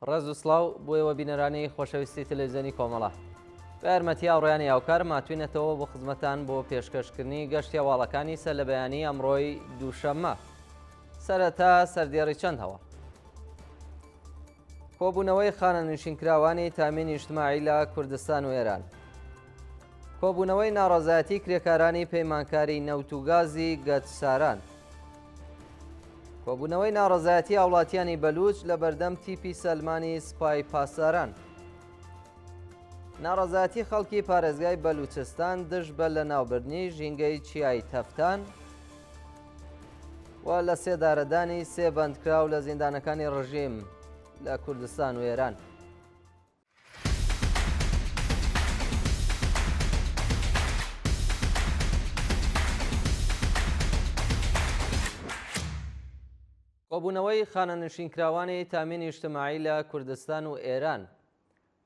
ڕێز و سڵاو بۆ ئێوە بینەرانی خۆشەویستی تەلەڤیزیۆنی کۆمەڵە. بە یارمەتی هاوڕێیانی هاوکار ماتوینێتەوە بۆ خزمەتان بۆ پێشکەشکردنی گەشتی هەواڵەکانی سەر لە بەیانی ئەمڕۆی دووشەممە. سەرەتا سەردێڕی چەند هەوە. کۆبوونەوەی خانە نووشینکراوانی تامینی نیشتیماعی لە کوردستان و ئێران. کۆبوونەوەی ناڕەزایەتی کرێکارانی پەیمانکاری نەوت و گازی گەچساران. کۆبوونەوەی ناڕەزایەتی هاوڵاتیانی بەلوچ لە بەردەم تیپی سەلمانی سوپای پاسداران. ناڕەزایەتی خەڵکی پارێزگای بەلوچستان دژ بە لە ناوبردنی ژینگەی چیای تەفتان و لە سێدارەدانی سێ بەندکراو لە زیندانەکانی ڕژیم لە کوردستان و ئێران. کۆبوونەوەی خانەنشینکراوانی تامینی نیشتیماعی لە کوردستان و ئێران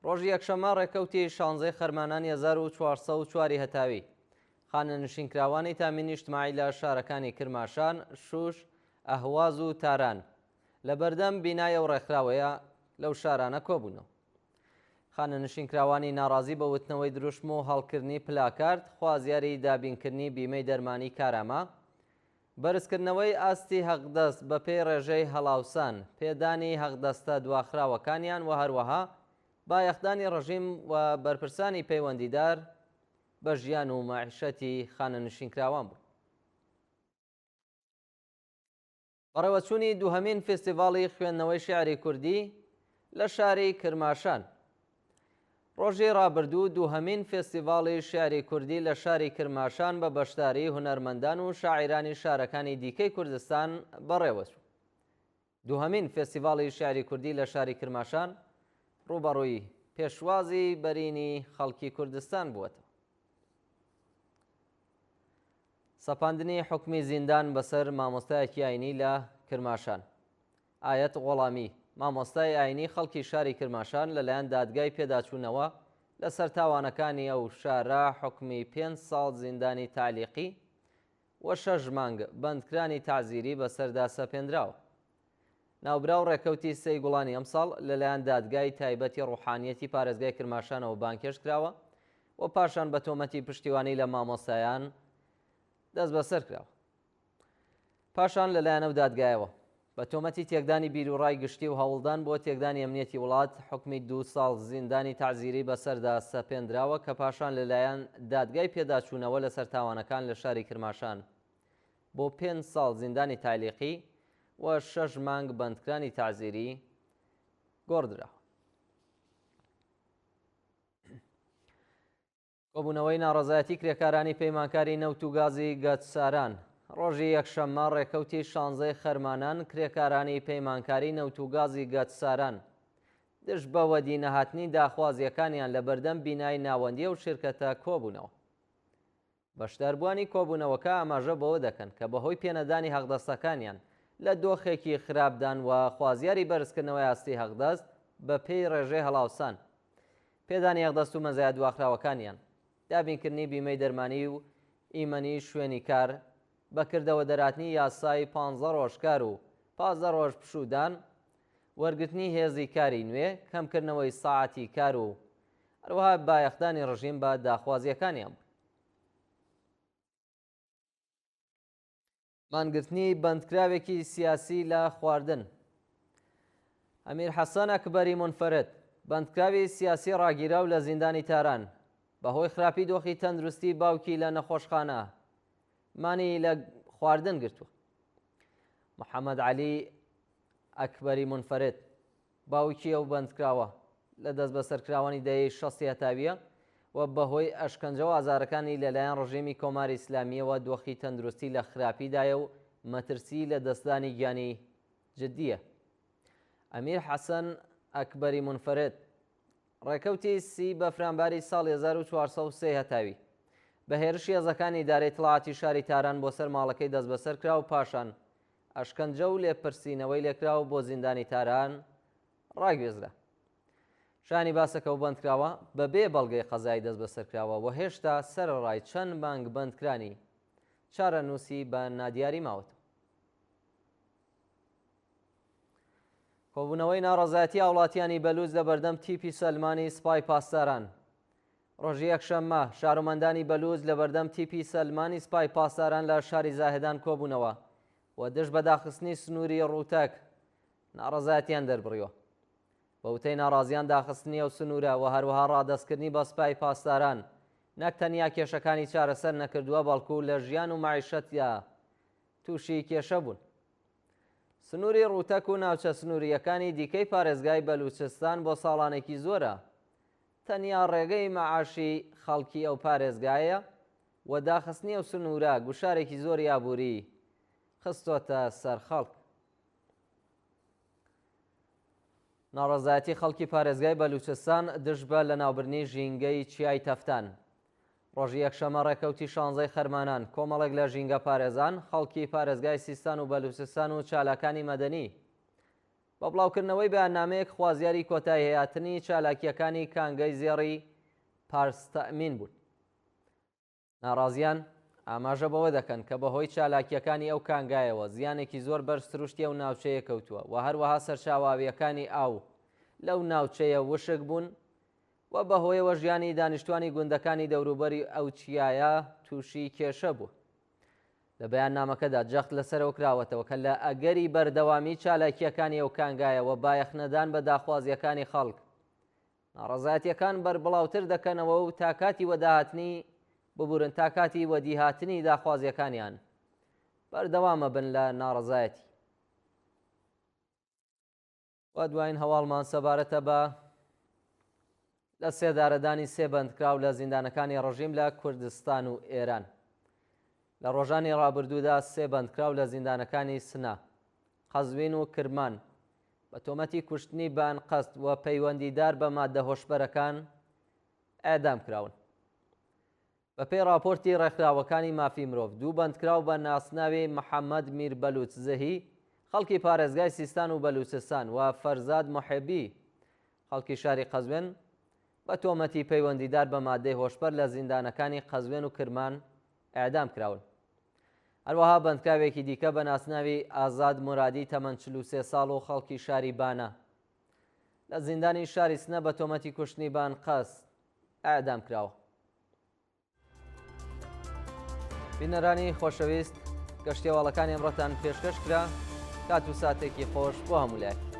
ڕۆژی یەکشەممە ڕێکەوتی 16 خەرمانانی 1404 هەتاوی. خانەنشینکراوانی تامینی نیشتیماعی لە شارەکانی کرماشان، شوش، ئەهواز و تاران لە بەردەم بینایە و ڕێکخراوەیە لەو شارانە کۆبوونەوە. خانەنشینکراوانی ناڕازی بە وتنەوەی دروشم و هەڵکردنی پلاکارد، خوازیاری دابینکردنی بیمەی دەرمانی کارامە، بەرزکردنەوەی ئاستی هەقدەست بە پێی ڕێژەی هەڵاوسان، پێدانی هەقدەستە دواخراوەکانیان و هەروەها بایەخدانی ڕژیم و بەرپرسانی پەیوەندیدار بە ژیان و مەعیشەتی خانەنشینکراوان بوو. بەڕێوەچوونی دووهەمین فێستیڤاڵی خوێندنەوەی شیعری کوردی لە شاری کرماشان. ڕۆژی ڕابردوو دووهەمین فێستیڤاڵی شیعری کوردی لە شاری کرماشان بە بەشداری هونەرمەندان و شاعیرانی شارەکانی دیکەی کوردستان بەڕێوەچوو. دووهەمین فێستیڤاڵی شیعری کوردی لە شاری کرماشان ڕوبەڕووی پێشوازی بەرینی خەڵکی کوردستان بووەتەوە. سەپاندنی حکمی زیندان بەسەر مامۆستایەکی ئاینی لە کرماشان. ئایەت غۆڵامی، مامۆستای ئاینی خەڵکی شاری کرماشان لەلایەن دادگای پێداچوونەوە لەسەر تاوانەکانی ئەو شارە حکمی 5 ساڵ زیندانی تالیقی و 6 مانگ بەندکرانی تەعزیری بەسەردا سەپێنراوە. ناوبراو ڕێکەوتی سەی گوڵانی ئەمساڵ لەلایەن دادگای تایبەتی ڕوحانیەتی پارێزگای کرماشانەوە بانکێش کراوە و پاشان بە تۆمەتی پشتیوانی لە مامۆستایان دەست بەسەر کراوە. پاشان لەلایەن ئەو دادگایەوە بە تۆمەتی تێکدانی بیرروڕای گشتی و هەوڵدان بۆ تێکدانی ئەمنیەتی وڵات حکمی 2 ساڵ زیندانی تەعزیری بەسەردا سەپێنراوە کە پاشان لەلایەن دادگای پێداچوونەوە لەسەر تاوانەکان لە شاری کرماشان بۆ 5 ساڵ زیندانی تالیقی و 6 مانگ بەندکرانی تەعزیری گۆڕدراوە. کۆبوونەوەی ناڕەزایەتی کرێکارانی پەیمانکاری نەوت و گازی گەچساران. ڕۆژی یەکشەممە ڕێکەوتی 16 خەرمانان کرێکارانی پەیمانکاری نەوت و گازی گەچساران دژ بە وەدی نەهاتنی داخوازیەکانیان لە بەردەم بینای ناوەندیە و شرکەتە کۆبوونەوە. بەشداربووانی کۆبوونەوەکە ئاماژە بەوە دەکەن کە بەهۆی پێنەدانی هەقدەستەکانیان لە دۆخێکی خراپدان و خوازیاری بەرزکردنەوەی ئاستی هەقدەست بە پێی ڕێژەی هەڵاوسان، پێدانی هەقدەست و مەزایە دواخراوەکانیان، دابینکردنی بیمەی دەرمانی و ئیمەنی شوێنی کار، بەکردەوە دەراتنی یاسای 15 ڕۆژکار و 15 ڕۆژ پشودان، وەرگرتنی هێزی کاری نوێ، کەمکردنەوەی ساعەتی کار و هەروەها بایەخدانی ڕژیم بە داخوازیەکانیان بوو. مانگرتنی بەندکراوێکی سیاسی لە خواردن. ئەمیر حەسەن ئەکبەری منفەرد، بەندکراوی سیاسی ڕاگیراو لە زیندانی تاران بەهۆی خراپی دۆخی تەندروستی باوکی لە نەخۆشخانە مانی لە خواردن گرتووە. محەممەد عەلی ئەکبەری منفەرد باوکی ئەو بەندکراوە لە دەست بەسەرکراوانی دەیەی 60 هەتاویە و بەهۆی ئەشکەنجە و ئازارەکانی لەلایەن ڕژیمی کۆماری ئیسلامیەوە دۆخی تەندروستی لە خراپیدایە و مەترسی لە دەستدانی گیانی جددیە. ئەمیر حەسەن ئەکبەری منفەرد ڕێکەوتی سی بەفرامباری ساڵی 1403 هەتاوی بە هێرشی هێزەکانی ئیدارەی دڵاتی شاری تاران بۆ سەر ماڵەکەی دەست بەسەر کرا و پاشان ئەشکەنجە و لێپرسینەوەی لێکرا و بۆ زیندانی تاران ڕاگوێزرا. شانی باسەکەەوە بەندکراوە بەبێ بەڵگەی قەزای دەست بەسەرکراوە و هێشتا سەرڕای چەند مانگ بەندکرانی چارە نووسی بە نادیاری ماوەتەوە. کۆبوونەوەی ناڕەزایەتی هاوڵاتیانی بەلووچ لە بەردەم تیپی سەلمانی سپای پاسداران. ڕۆژی یەکشەممە شارۆمەندانی بەلووچ لە بەردەم تیپی سەلمانی سپای پاسداران لە شاری زاهدان کۆبوونەوە و دژ بە داخستنی سنووری ڕووتەک ناڕەزایەتیان دەربڕیوە. بە وتەی ناڕازیان داخستنی ئەو سنوورە و هەروەها ڕادەستکردنی بە سپای پاسداران نەک تەنیا کێشەکانی چارەسەر نەکردووە بەڵکو لە ژیان و معیشەتیا تووشی کێشە بوون. سنووری ڕووتەک و ناوچە سنووریەکانی دیکەی پارێزگای بەلوچستان بۆ ساڵانێکی زۆرە تەنیا ڕێگەی مەعاشی خەڵکی ئەو پارێزگایە و داخستنی ئەو سنوورە گوشارێکی زۆری ئابووری خستۆتە سەر خەڵک. ناڕەزایەتی خەڵکی پارێزگای بەلوچستان دژ بە لە ناوبردنی ژینگەی چیای تەفتان. ڕۆژی یەکشەمە ڕێکەوتی 16 خەرمانان کۆمەڵێک لە ژینگە پارێزان خەڵکی پارێزگای سیستان و بەلوچستان و چالاکانی مەدەنی بە بڵاوکردنەوەی بەیاننامەیەک خوازیاری کۆتایی هەیاتنی چالاکیەکانی کانگەی زێڕی پارستەئمین بوون. ناڕازیان ئاماژە بەوە دەکەن کە بەهۆی چالاکیەکانی ئەو کانگایەوە زیانێکی زۆر بەرزتروشتی ئەو ناوچەیە کەوتووە و هەروەها سەرچاواویەکانی ئاو لەو ناوچەیە وشک بوون و بەهۆیەوە ژیانی دانیشتوانی گوندەکانی دەوروبەری ئەو چیایە تووشی کێشە بوو. لە بەیاننامەکەدا جەخت لەسەرەوە کراوەتەوە کە لە ئەگەری بەردەوامی چالاکیەکانی ئەو کانگایەوە بایەخنەدان بە داخوازیەکانی خەڵک ناڕەزایەتیەکان بەربڵاوتر دەکەنەوە و تاکاتی وەداهاتنی ببورن تاکاتی وەدیهاتنی داخوازیەکانیان بەردەوامە بن لە ناڕەزایەتی. و دوایین هەواڵمان سەبارەتە بە لە سێدارەدانی سێ بەندکراو لە زیندانەکانی ڕژیم لە کوردستان و ئێران. لە ڕۆژانی ڕابردوودا سێ بەندکراو لە زیندانەکانی سنا، قەزوین و کرمان بە تۆمەتی کوشتنی بان قەست و پەیوەندیدار بە ماددە هۆشبەرەکان ئەعدام کراون. بەپێی راپۆرتی ڕێکخراوەکانی مافی مرۆڤ دوو بەندکراو بە ناسناوی محەممەد میر بەلوچ زەهی خەڵکی پارێزگای سیستان و بەلوچستان و فەرزاد محێبی خەڵکی شاری قەزوێن بە تۆمەتی پەیوەندیدار بە ماددەی هۆشبەر لە زیندانەکانی قەزوێن و کرمان ئەعدام کراون. هەروەها بەندکراوێکی دیکە بە ناسناوی ئازاد مرادی تەمەن 43 ساڵ و خەڵکی شاری بانە لە زیندانی شاری سنە بە تۆمەتی کوشتنی بان قەست ئەعدام کراوە. بینەرانی خۆشەویست گەشتیێواڵەکانی ئەمڕۆتان پێشکەش کرا. کات و ساتێکی خۆش بۆ هەموو لای.